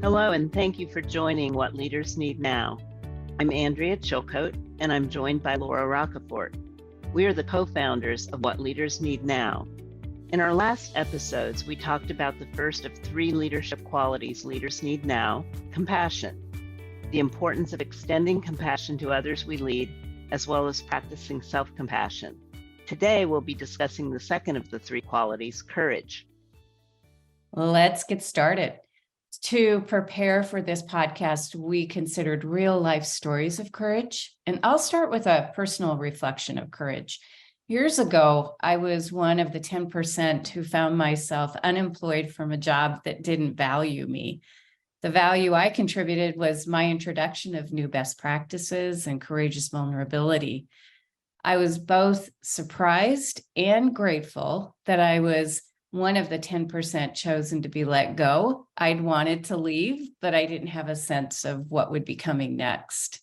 Hello, and thank you for joining What Leaders Need Now. I'm Andrea Chilcote, and I'm joined by Laura Rocafort. We are the co-founders of What Leaders Need Now. In our last episodes, we talked about the first of 3 leadership qualities leaders need now: compassion, the importance of extending compassion to others we lead, as well as practicing self-compassion. Today, we'll be discussing the second of the 3 qualities, courage. Let's get started. To prepare for this podcast, we considered real life stories of courage, and I'll start with a personal reflection of courage. Years ago, I was one of the 10% who found myself unemployed from a job that didn't value me. The value I contributed was my introduction of new best practices and courageous vulnerability. I was both surprised and grateful that I was one of the 10% chosen to be let go. I'd wanted to leave, but I didn't have a sense of what would be coming next.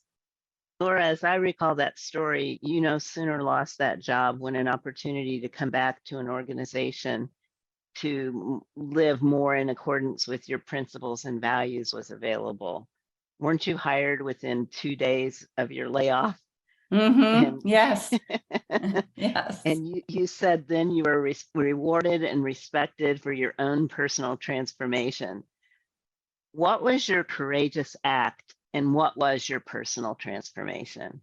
Laura, as I recall that story, you no sooner lost that job when an opportunity to come back to an organization to live more in accordance with your principles and values was available. Weren't you hired within 2 days of your layoff? Yes. Yes. And you said then you were rewarded and respected for your own personal transformation. What was your courageous act, and what was your personal transformation?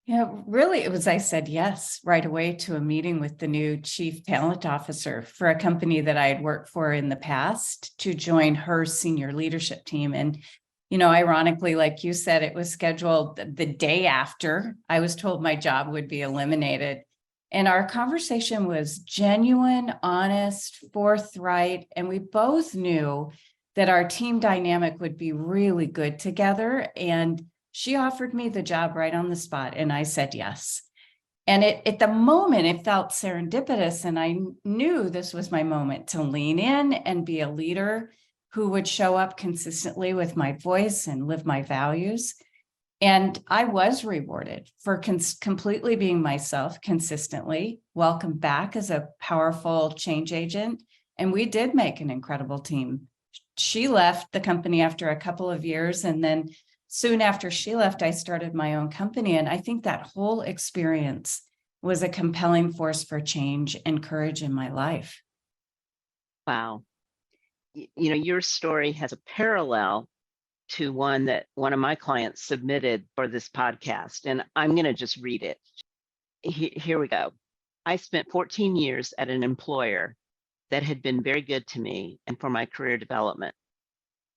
Yeah, really, it was I said yes right away to a meeting with the new chief talent officer for a company that I had worked for in the past to join her senior leadership team. And ironically, like you said, it was scheduled the day after I was told my job would be eliminated. And our conversation was genuine, honest, forthright, and we both knew that our team dynamic would be really good together. And she offered me the job right on the spot, and I said yes. And at the moment, it felt serendipitous, and I knew this was my moment to lean in and be a leader who would show up consistently with my voice and live my values. And I was rewarded for completely being myself consistently, welcomed back as a powerful change agent. And we did make an incredible team. She left the company after a couple of years. And then soon after she left, I started my own company. And I think that whole experience was a compelling force for change and courage in my life. Wow. Your story has a parallel to one that one of my clients submitted for this podcast, and I'm going to just read it. Here we go. I spent 14 years at an employer that had been very good to me and for my career development.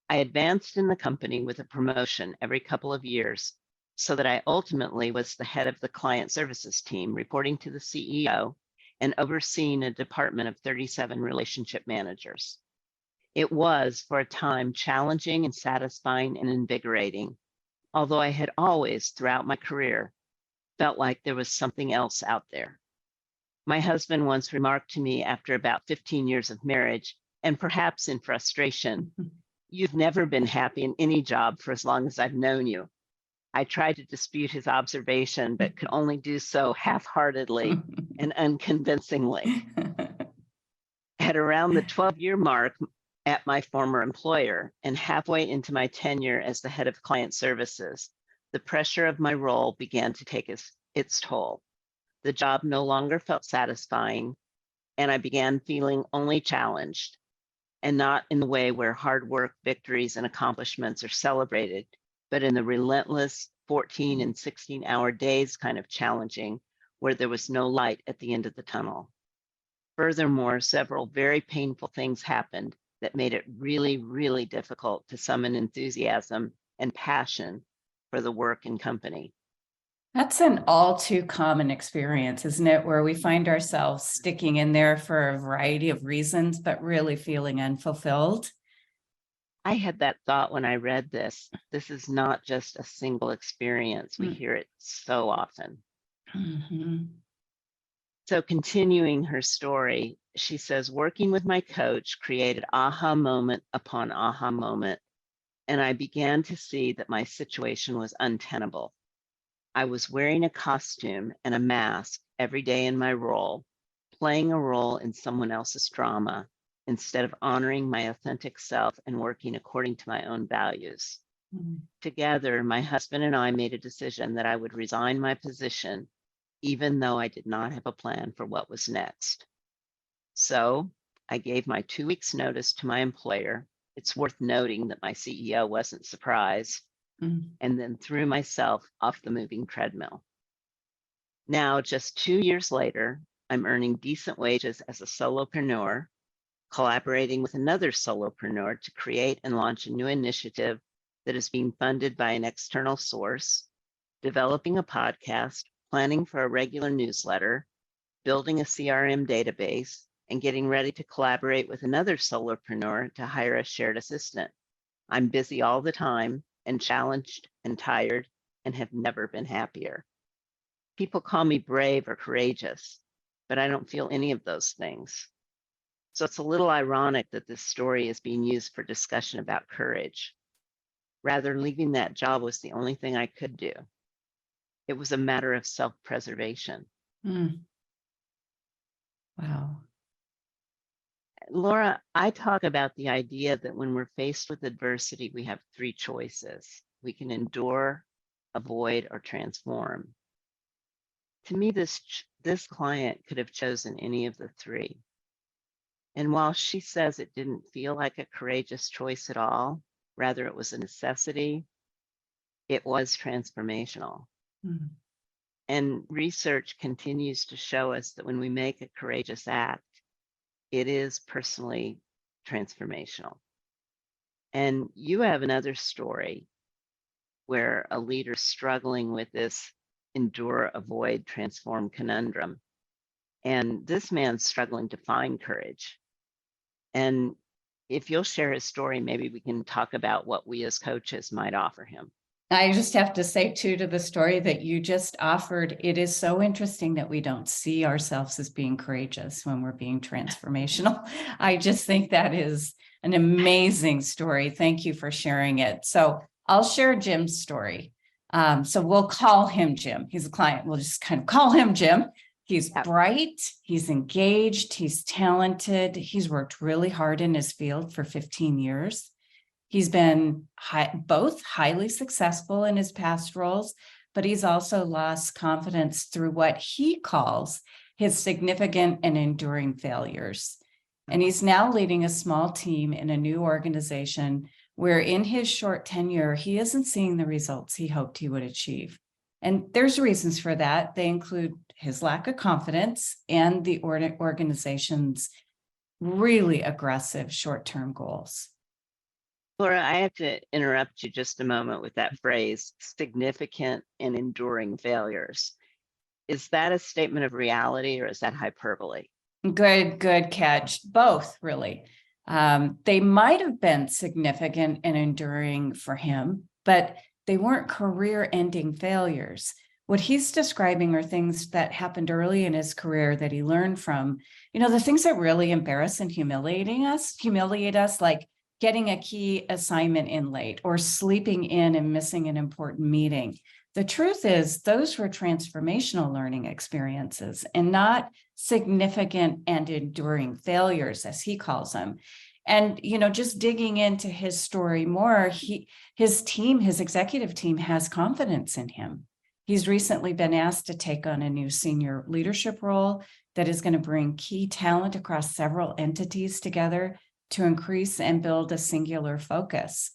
I advanced in the company with a promotion every couple of years so that I ultimately was the head of the client services team, reporting to the CEO and overseeing a department of 37 relationship managers. It was, for a time, challenging and satisfying and invigorating, although I had always, throughout my career, felt like there was something else out there. My husband once remarked to me after about 15 years of marriage, and perhaps in frustration, "You've never been happy in any job for as long as I've known you." I tried to dispute his observation, but could only do so half-heartedly and unconvincingly. At around the 12-year mark at my former employer and halfway into my tenure as the head of client services, the pressure of my role began to take its toll. The job no longer felt satisfying, and I began feeling only challenged, and not in the way where hard work, victories, and accomplishments are celebrated, but in the relentless 14 and 16-hour days kind of challenging, where there was no light at the end of the tunnel. Furthermore, several very painful things happened that made it really, really difficult to summon enthusiasm and passion for the work and company. That's an all too common experience, isn't it? Where we find ourselves sticking in there for a variety of reasons, but really feeling unfulfilled. I had that thought when I read this. This is not just a single experience. We hear it so often. Mm-hmm. So continuing her story, she says, working with my coach created aha moment upon aha moment, and I began to see that my situation was untenable. I was wearing a costume and a mask every day in my role, playing a role in someone else's drama, instead of honoring my authentic self and working according to my own values. Mm. Together, my husband and I made a decision that I would resign my position, even though I did not have a plan for what was next. So I gave my 2 weeks notice to my employer. It's worth noting that my CEO wasn't surprised, Mm. and then threw myself off the moving treadmill. Now, just 2 years later, I'm earning decent wages as a solopreneur, collaborating with another solopreneur to create and launch a new initiative that is being funded by an external source, developing a podcast, planning for a regular newsletter, building a CRM database, and getting ready to collaborate with another solopreneur to hire a shared assistant. I'm busy all the time and challenged and tired and have never been happier. People call me brave or courageous, but I don't feel any of those things. So it's a little ironic that this story is being used for discussion about courage. Rather, leaving that job was the only thing I could do. It was a matter of self-preservation. Mm. Wow. Laura, I talk about the idea that when we're faced with adversity, we have three choices. We can endure, avoid, or transform. To me, this client could have chosen any of the three. And while she says it didn't feel like a courageous choice at all, rather it was a necessity, it was transformational. Mm. And research continues to show us that when we make a courageous act, it is personally transformational. And you have another story where a leader struggling with this endure, avoid, transform conundrum. And this man's struggling to find courage. And if you'll share his story, maybe we can talk about what we as coaches might offer him. I just have to say, too, to the story that you just offered, it is so interesting that we don't see ourselves as being courageous when we're being transformational. I just think that is an amazing story. Thank you for sharing it. So I'll share Jim's story. So we'll call him Jim. He's a client. We'll just kind of call him Jim. He's bright, he's engaged, he's talented. He's worked really hard in his field for 15 years. He's been both highly successful in his past roles, but he's also lost confidence through what he calls his significant and enduring failures. And he's now leading a small team in a new organization where in his short tenure, he isn't seeing the results he hoped he would achieve. And there's reasons for that. They include his lack of confidence and the organization's really aggressive short-term goals. Laura, I have to interrupt you just a moment with that phrase, significant and enduring failures. Is that a statement of reality or is that hyperbole? Good catch. Both, really. They might have been significant and enduring for him, but they weren't career-ending failures. What he's describing are things that happened early in his career that he learned from, the things that really embarrass and humiliate us, like getting a key assignment in late or sleeping in and missing an important meeting. The truth is, those were transformational learning experiences and not significant and enduring failures, as he calls them. And, just digging into his story more, his executive team has confidence in him. He's recently been asked to take on a new senior leadership role that is going to bring key talent across several entities together to increase and build a singular focus.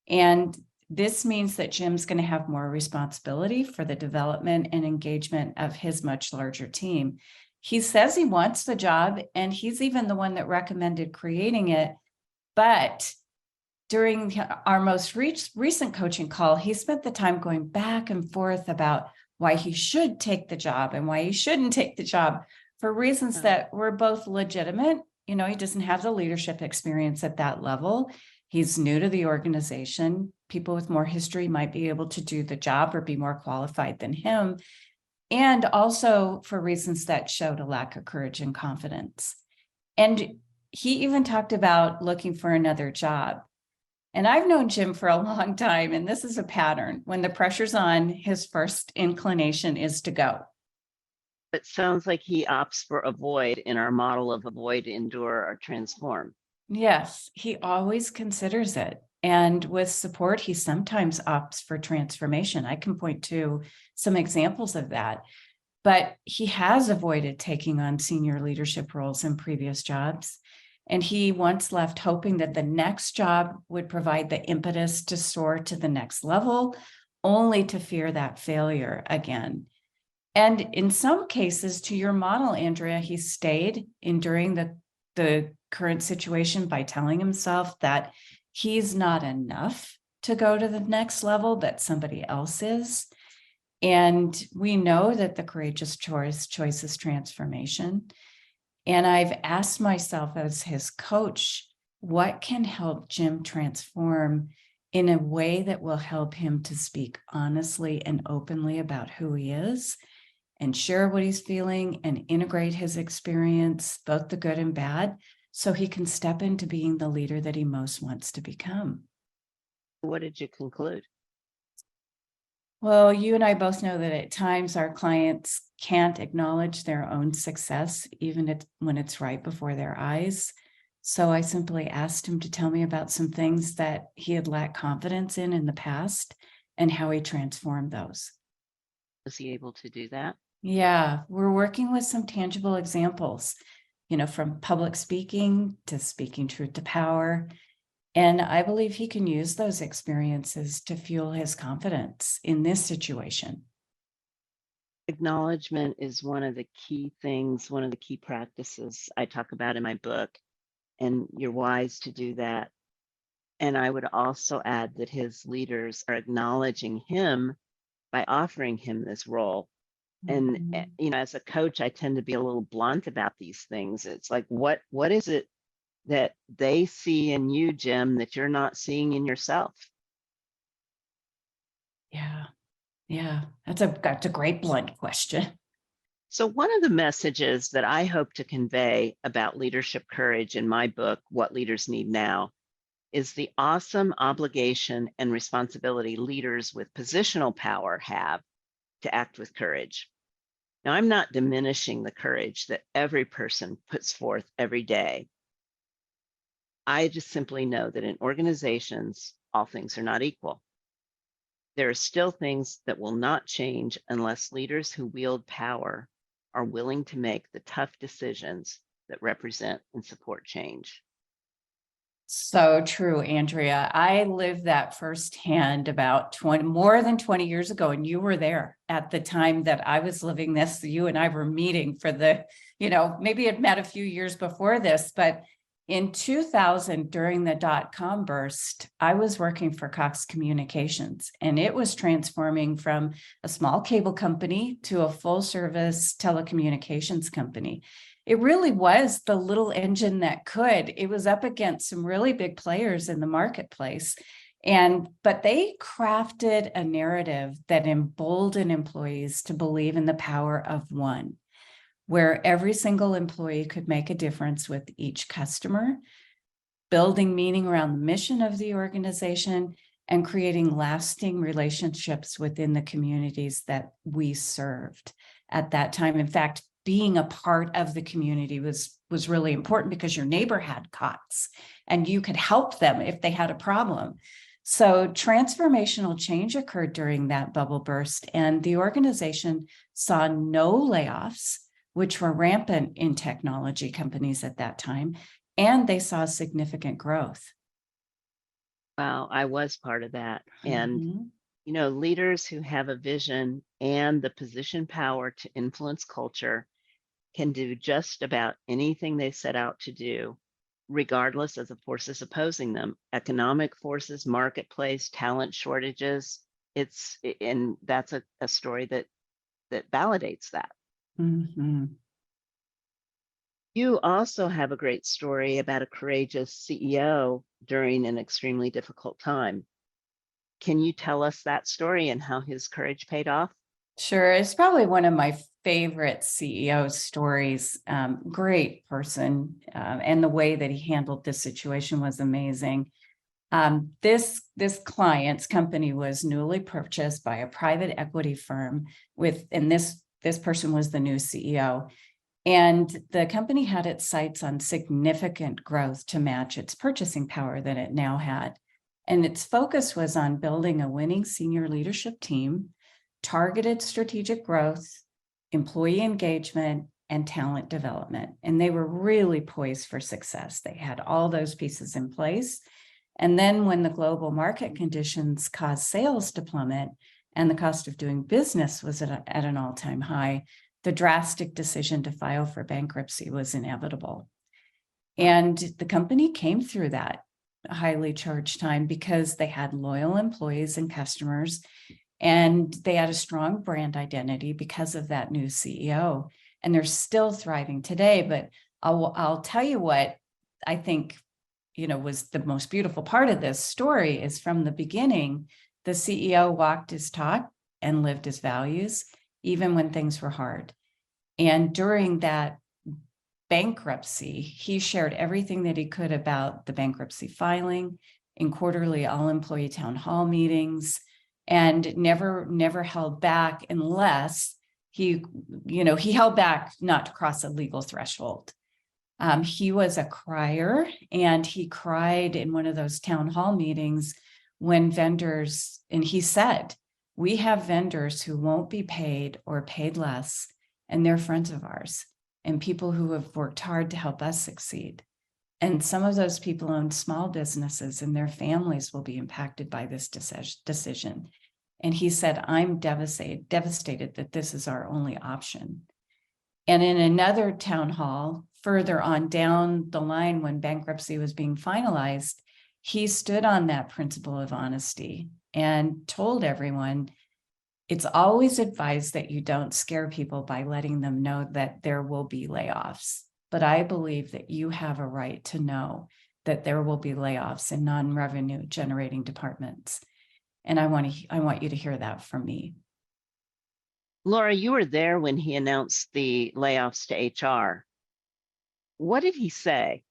And this means that Jim's going to have more responsibility for the development and engagement of his much larger team. He says he wants the job, and he's even the one that recommended creating it. But during our most recent coaching call, he spent the time going back and forth about why he should take the job and why he shouldn't take the job for reasons that were both legitimate. He doesn't have the leadership experience at that level. He's new to the organization. People with more history might be able to do the job or be more qualified than him. And also for reasons that showed a lack of courage and confidence. And he even talked about looking for another job. And I've known Jim for a long time, and this is a pattern. When the pressure's on, his first inclination is to go. It sounds like he opts for avoid in our model of avoid, endure, or transform. Yes, he always considers it. And with support, he sometimes opts for transformation. I can point to some examples of that. But he has avoided taking on senior leadership roles in previous jobs. And he once left hoping that the next job would provide the impetus to soar to the next level, only to fear that failure again. And in some cases, to your model, Andrea, he stayed enduring the current situation by telling himself that he's not enough to go to the next level, that somebody else is. And we know that the courageous choice is transformation. And I've asked myself as his coach, what can help Jim transform in a way that will help him to speak honestly and openly about who he is and share what he's feeling and integrate his experience, both the good and bad, so he can step into being the leader that he most wants to become. What did you conclude? Well, you and I both know that at times our clients can't acknowledge their own success, even when it's right before their eyes. So I simply asked him to tell me about some things that he had lacked confidence in the past and how he transformed those. Was he able to do that? Yeah, we're working with some tangible examples, from public speaking to speaking truth to power. And I believe he can use those experiences to fuel his confidence in this situation. Acknowledgement is one of the key things, one of the key practices I talk about in my book, and you're wise to do that. And I would also add that his leaders are acknowledging him by offering him this role. And Mhm. as a coach, I tend to be a little blunt about these things. It's like, what is it that they see in you, Jim, that you're not seeing in yourself? Yeah, yeah, that's a great blunt question. So, one of the messages that I hope to convey about leadership courage in my book, What Leaders Need Now, is the awesome obligation and responsibility leaders with positional power have to act with courage. Now, I'm not diminishing the courage that every person puts forth every day. I just simply know that in organizations, all things are not equal. There are still things that will not change unless leaders who wield power are willing to make the tough decisions that represent and support change. So true, Andrea. I lived that firsthand about more than 20 years ago, and you were there at the time that I was living this. You and I were meeting for maybe it met a few years before this, but in 2000, during the dot-com burst, I was working for Cox Communications, and it was transforming from a small cable company to a full-service telecommunications company. It really was the little engine that could. It was up against some really big players in the marketplace. But they crafted a narrative that emboldened employees to believe in the power of one, where every single employee could make a difference with each customer, building meaning around the mission of the organization, and creating lasting relationships within the communities that we served at that time. In fact, being a part of the community was really important because your neighbor had COTS and you could help them if they had a problem. So transformational change occurred during that bubble burst, and the organization saw no layoffs, which were rampant in technology companies at that time, and they saw significant growth. Wow, I was part of that. And, Mhm. leaders who have a vision and the position power to influence culture can do just about anything they set out to do, regardless of the forces opposing them, economic forces, marketplace, talent shortages. And that's a story that validates that. Mhm. You also have a great story about a courageous CEO during an extremely difficult time. Can you tell us that story and how his courage paid off? Sure. It's probably one of my favorite CEO stories. Great person. And the way that he handled this situation was amazing. This client's company was newly purchased by a private equity firm and this person was the new CEO. And the company had its sights on significant growth to match its purchasing power that it now had. And its focus was on building a winning senior leadership team, targeted strategic growth, employee engagement, and talent development. And they were really poised for success. They had all those pieces in place. And then when the global market conditions caused sales to plummet and the cost of doing business was at an all-time high, the drastic decision to file for bankruptcy was inevitable. And the company came through that highly charged time because they had loyal employees and customers, and they had a strong brand identity because of that new CEO. And they're still thriving today. But I'll tell you what I think, was the most beautiful part of this story is from the beginning, the CEO walked his talk and lived his values, even when things were hard. And during that bankruptcy, he shared everything that he could about the bankruptcy filing in quarterly all-employee town hall meetings, and never held back unless he held back not to cross a legal threshold. He was a crier, and he cried in one of those town hall meetings when vendors, and he said, "We have vendors who won't be paid or paid less, and they're friends of ours and people who have worked hard to help us succeed. And some of those people own small businesses, and their families will be impacted by this decision." And he said, "I'm devastated that this is our only option." And in another town hall further on down the line, when bankruptcy was being finalized, he stood on that principle of honesty and told everyone, "It's always advised that you don't scare people by letting them know that there will be layoffs. But I believe that you have a right to know that there will be layoffs in non-revenue generating departments. And I want you to hear that from me." Laura, you were there when he announced the layoffs to HR. What did he say?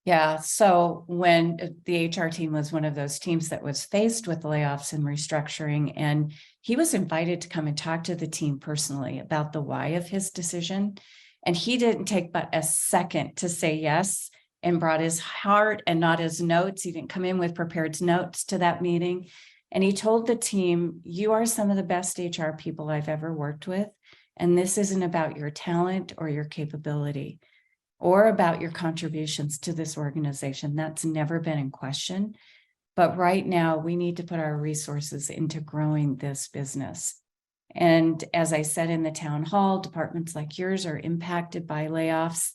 Yeah. So when the HR team was one of those teams that was faced with layoffs and restructuring, and he was invited to come and talk to the team personally about the why of his decision. And he didn't take but a second to say yes, and brought his heart and not his notes. He didn't come in with prepared notes to that meeting. And he told the team, "You are some of the best HR people I've ever worked with. And this isn't about your talent or your capability or about your contributions to this organization. That's never been in question. But right now, we need to put our resources into growing this business. And as I said in the town hall, departments like yours are impacted by layoffs.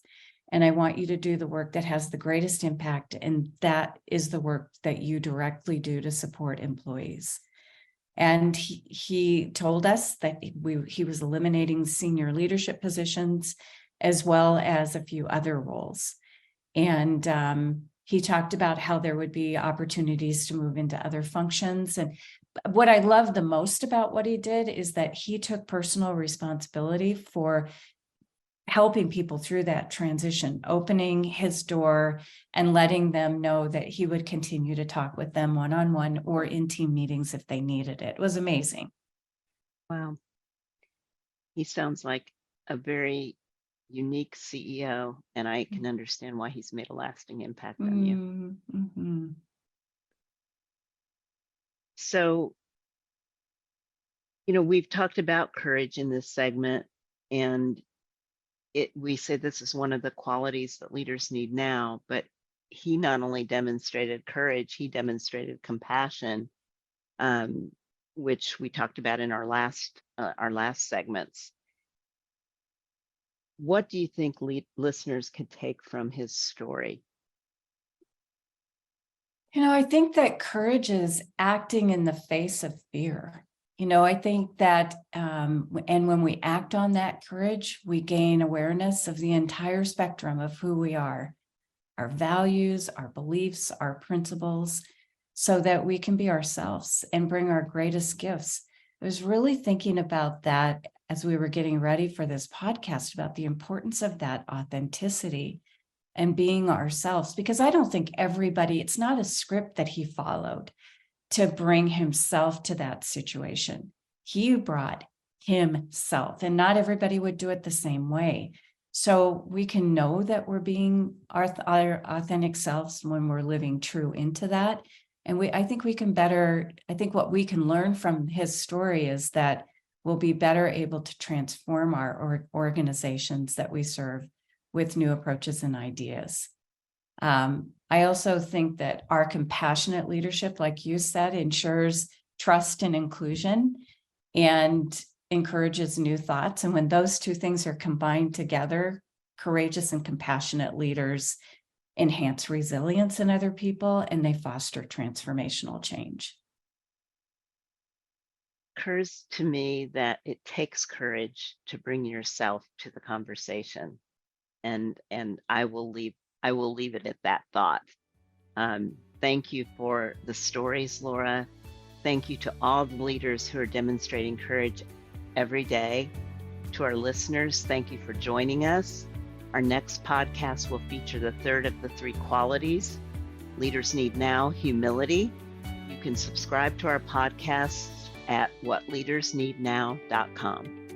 And I want you to do the work that has the greatest impact. And that is the work that you directly do to support employees." And he told us that he was eliminating senior leadership positions as well as a few other roles. And he talked about how there would be opportunities to move into other functions. And what I love the most about what he did is that he took personal responsibility for helping people through that transition, opening his door and letting them know that he would continue to talk with them one-on-one or in team meetings if they needed it. It was amazing. Wow. He sounds like a very unique CEO, and I can understand why he's made a lasting impact on you. Mm-hmm. So, we've talked about courage in this segment, and we say this is one of the qualities that leaders need now, but he not only demonstrated courage, he demonstrated compassion, which we talked about in our last segments. What do you think listeners could take from his story? I think that courage is acting in the face of fear. I think that, and when we act on that courage, we gain awareness of the entire spectrum of who we are, our values, our beliefs, our principles, so that we can be ourselves and bring our greatest gifts. I was really thinking about that as we were getting ready for this podcast, about the importance of that authenticity and being ourselves, because I don't think it's not a script that he followed to bring himself to that situation. He brought himself, and not everybody would do it the same way. So we can know that we're being our authentic selves when we're living true into that. And I think what we can learn from his story is that we'll be better able to transform our organizations that we serve with new approaches and ideas. I also think that our compassionate leadership, like you said, ensures trust and inclusion and encourages new thoughts. And when those two things are combined together, courageous and compassionate leaders enhance resilience in other people, and they foster transformational change. Occurs to me that it takes courage to bring yourself to the conversation, and I will leave it at that thought. Thank you for the stories, Laura. Thank you to all the leaders who are demonstrating courage every day. To our listeners, thank you for joining us. Our next podcast will feature the third of the 3 qualities leaders need now: humility. You can subscribe to our podcast at whatleadersneednow.com.